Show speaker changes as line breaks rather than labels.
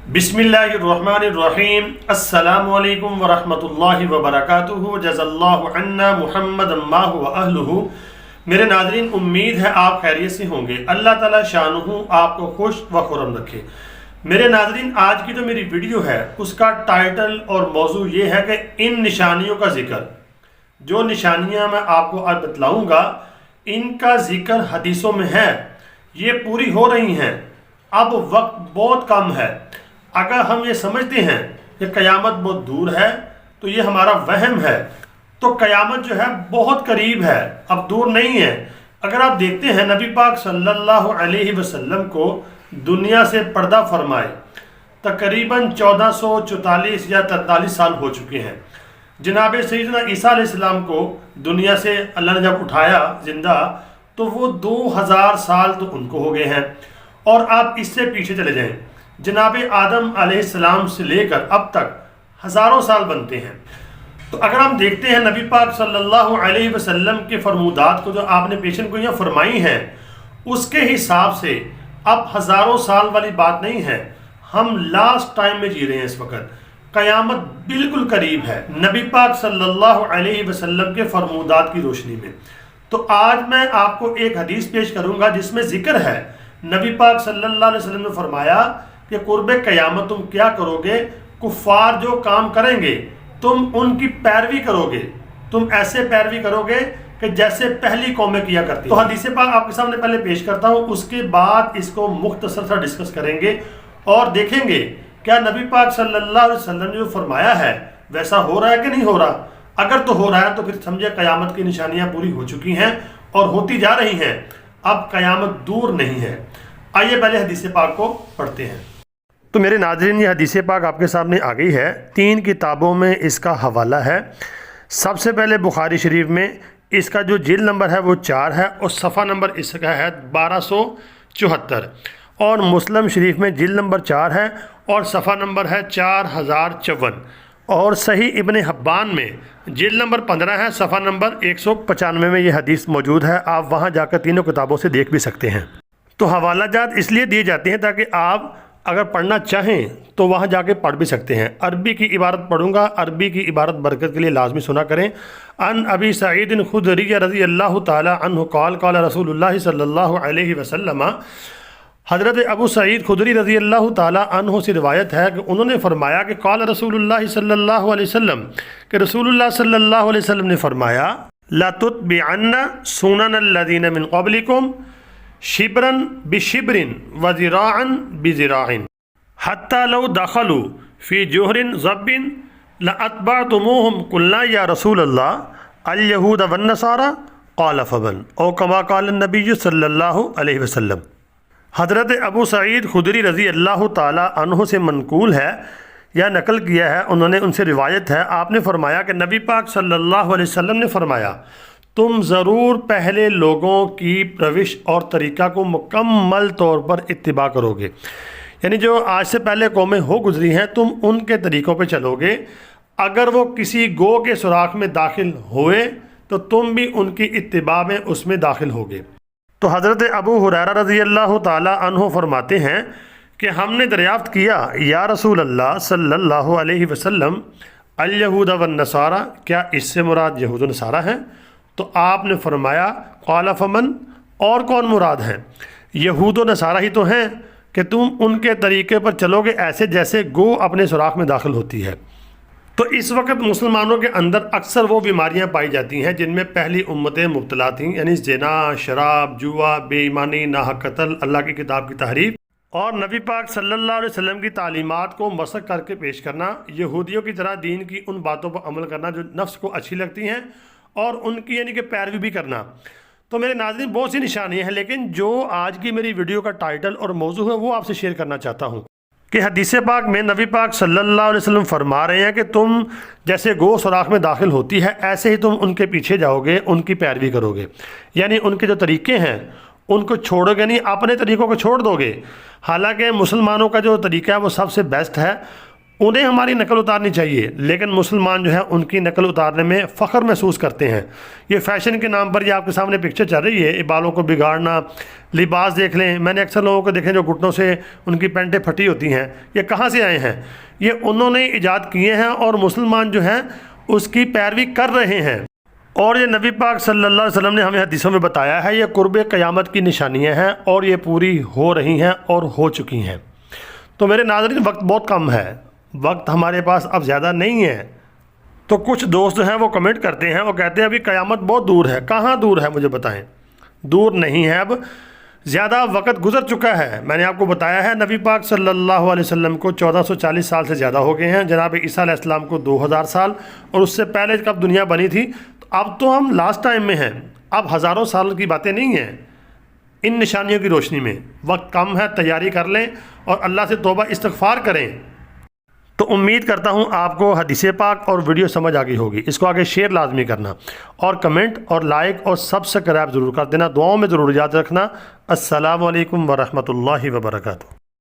बिस्मिल्लाहिर्रहमानिर्रहीम। अस्सलामु अलैकुम वरहमतुल्लाहि वबरकातुहू। जज़ल्लाहु अन्ना मुहम्मदन मा हुवा अहलुहू। मेरे नाज़रीन, उम्मीद है आप खैरियत से होंगे। अल्लाह ताला शानुहु आपको खुश व खुर्रम रखे। मेरे नाज़रीन, आज की जो मेरी वीडियो है उसका टाइटल और मौजू ये है कि इन निशानियों का जिक्र, जो निशानियाँ मैं आपको आज बतलाऊँगा इनका जिक्र हदीसों में है, ये पूरी हो रही हैं। अब वक्त बहुत कम है। अगर हम ये समझते हैं कि क़यामत बहुत दूर है तो ये हमारा वहम है। तो क़यामत जो है बहुत करीब है, अब दूर नहीं है। अगर आप देखते हैं नबी पाक सल्लल्लाहु अलैहि वसल्लम को दुनिया से पर्दा फरमाए तकरीबन 1444 या 43 साल हो चुके हैं। जनाब सैयदना ईसा अलैहिस्सलाम को दुनिया से अल्लाह ने जब उठाया ज़िंदा तो वो 2000 साल तो उनको हो गए हैं। और आप इससे पीछे चले जाएं, जनाब आदम अलैहिस्सलाम से लेकर अब तक हज़ारों साल बनते हैं। तो अगर हम देखते हैं नबी पाक सल्लल्लाहु अलैहि वसल्लम के फरमूदात को जो आपने पेशन गोइयाँ फरमाई हैं उसके हिसाब से अब हज़ारों साल वाली बात नहीं है। हम लास्ट टाइम में जी रहे हैं इस वक्त। क़यामत बिल्कुल करीब है नबी पाक सल्लल्लाहु अलैहि वसल्लम के फरमूदात की रोशनी में। तो आज मैं आपको एक हदीस पेश करूँगा जिसमें ज़िक्र है, नबी पाक सल्लल्लाहु अलैहि वसल्लम ने फरमाया कि कुर्बे क़यामत तुम क्या करोगे, कुफ़ार जो काम करेंगे तुम उनकी पैरवी करोगे, तुम ऐसे पैरवी करोगे कि जैसे पहली कौमें किया करती। तो हदीस पाक आपके सामने पहले पेश करता हूँ, उसके बाद इसको मुख्तसर सा डिस्कस करेंगे और देखेंगे क्या नबी पाक सल्लल्लाहु अलैहि वसल्लम ने जो फरमाया है वैसा हो रहा है कि नहीं हो रहा। अगर तो हो रहा है तो फिर समझे क़यामत की निशानियाँ पूरी हो चुकी हैं और होती जा रही हैं, अब क़यामत दूर नहीं है। आइए पहले हदीस पाक को पढ़ते हैं। तो मेरे नाज़रीन, ये हदीस पाक आपके सामने आ गई है। 3 किताबों में इसका हवाला है। सबसे पहले बुखारी शरीफ में इसका जो जिल्द नंबर है वो 4 है और सफ़ा नंबर इसका है 1274। और मुस्लिम शरीफ में जिल्द नंबर 4 है और सफ़ा नंबर है 4054। और सही इब्न हब्बान में जिल्द नंबर 15 है, सफ़ा नंबर 195 में ये हदीस मौजूद है। आप वहाँ जाकर तीनों किताबों से देख भी सकते हैं। तो हवाला जात इसलिए दिए जाते हैं ताकि आप अगर पढ़ना चाहें तो वहाँ जाके पढ़ भी सकते हैं। अरबी की इबारत पढ़ूंगा, अरबी की इबारत बरकत के लिए लाजमी सुना करें। अन अबी सईद खुदरी रज़ी अल्लाह ताला अन्हु क़ाल क़ाल रसूलुल्लाह सल्लल्लाहु अलैहि वसल्लम। हज़रत अबू सईद खुदरी रज़ी अल्लाह ताला अन्हु से रिवायत है कि उन्होंने फरमाया कि क़ाल रसूलुल्लाह सल्लल्लाहु अलैहि वसल्लम, कि रसूलुल्लाह सल्लल्लाहु अलैहि वसल्लम ने फरमाया ला तुत्बिअन्ना सुननल्लज़ीना मिन क़ब्लिकुम शिबरन बिशिबरिन व ज़िराअन बिज़िराइन हत्ता लौ दखलू फ़ी जुहरिन ज़ब्बिन लअत्बअतुमूहुम क़ुल्ना या रसूलल्लाह अल यहूद वन नसारा क़ाल फ़बन औ कमा क़ाल नबी सल्लल्लाहु अलैहि वसल्लम। हज़रत अबू सईद खुदरी रज़ी अल्लाह ताला अन्हु से मनकूल है या नकल किया है, उन्होंने उनसे रिवायत है, आपने फरमाया कि नबी पाक सल्लल्लाहु अलैहि वसल्लम ने फरमाया तुम ज़रूर पहले लोगों की रविश और तरीक़ा को मुकम्मल तौर पर इत्तिबा करोगे। यानी जो आज से पहले कौमें हो गुजरी हैं तुम उनके तरीक़ों पे चलोगे। अगर वो किसी गो के सुराख में दाखिल हुए तो तुम भी उनकी इत्तिबा में उसमें दाखिल होगे। तो हज़रत अबू हुरैरा रज़ी अल्लाह ताला अन्हु फरमाते हैं कि हमने दरियाफ़्त किया या रसूल अल्लाह सल्लल्लाहु अलैहि वसल्लम अल यहूद वन नसारा, क्या इससे मुराद यहूद नसारा हैं? तो आपने फरमाया क़ाल फ़मन, और कौन मुराद हैं? यहूद व नसारा ही तो हैं कि तुम उनके तरीक़े पर चलोगे ऐसे जैसे गो अपने सुराख में दाखिल होती है। तो इस वक्त मुसलमानों के अंदर अक्सर वो बीमारियां पाई जाती हैं जिनमें पहली उम्मतें मुब्तला थीं, यानी ज़िना, शराब, जुआ, बेईमानी, नाहक कत्ल, अल्लाह की किताब की तहरीफ और नबी पाक सल्लल्लाहु अलैहि वसल्लम की तालीमात को मसक करके पेश करना, यहूदियों की तरह दीन की उन बातों पर अमल करना जो नफ्स को अच्छी लगती हैं और उनकी यानी कि पैरवी भी करना। तो मेरे नाज़रीन, बहुत सी निशानियाँ हैं, लेकिन जो आज की मेरी वीडियो का टाइटल और मौजू है वो आपसे शेयर करना चाहता हूँ कि हदीस पाक में नबी पाक सल्लल्लाहु अलैहि वसल्लम फरमा रहे हैं कि तुम जैसे गो सुराख में दाखिल होती है ऐसे ही तुम उनके पीछे जाओगे, उनकी पैरवी करोगे। यानी उनके जो तरीक़े हैं उनको छोड़ोगे नहीं, अपने तरीक़ों को छोड़ दोगे। हालांकि मुसलमानों का जो तरीक़ा है वो सबसे बेस्ट है, انہیں ہماری نقل اتارنی چاہیے، لیکن مسلمان جو ہے ان کی نقل اتارنے میں فخر محسوس کرتے ہیں۔ یہ فیشن کے نام پر یہ آپ کے سامنے پکچر چل رہی ہے، بالوں کو بگاڑنا، لباس دیکھ لیں، میں نے اکثر لوگوں کو دیکھیں جو گھٹنوں سے ان کی پینٹیں پھٹی ہوتی ہیں، یہ کہاں سے آئے ہیں؟ یہ انہوں نے ایجاد کیے ہیں اور مسلمان جو ہیں اس کی پیروی کر رہے ہیں۔ اور یہ نبی پاک صلی اللہ علیہ وسلم نے ہمیں حدیثوں میں بتایا ہے، یہ قرب قیامت کی نشانیاں ہیں اور یہ پوری ہو رہی ہیں اور ہو چکی ہیں۔ تو میرے ناظرین، وقت بہت کم ہے، وقت ہمارے پاس اب زیادہ نہیں ہے۔ تو کچھ دوست جو ہیں وہ کمنٹ کرتے ہیں، وہ کہتے ہیں ابھی قیامت بہت دور ہے۔ کہاں دور ہے مجھے بتائیں؟ دور نہیں ہے، اب زیادہ وقت گزر چکا ہے۔ میں نے آپ کو بتایا ہے نبی پاک صلی اللہ علیہ وسلم کو 1440 سال سے زیادہ ہو گئے ہیں، جناب عیسیٰ علیہ السلام کو 2000 سال، اور اس سے پہلے کب دنیا بنی تھی۔ اب تو ہم لاسٹ ٹائم میں ہیں، اب ہزاروں سال کی باتیں نہیں ہیں۔ ان نشانیوں کی روشنی میں وقت کم ہے، تیاری کر لیں اور اللہ سے توبہ استغفار کریں۔ تو امید کرتا ہوں آپ کو حدیث پاک اور ویڈیو سمجھ آ گئی ہوگی۔ اس کو آگے شیئر لازمی کرنا اور کمنٹ اور لائک اور سبسکرائب ضرور کر دینا۔ دعاؤں میں ضرور یاد رکھنا۔ السلام علیکم ورحمۃ اللہ وبرکاتہ۔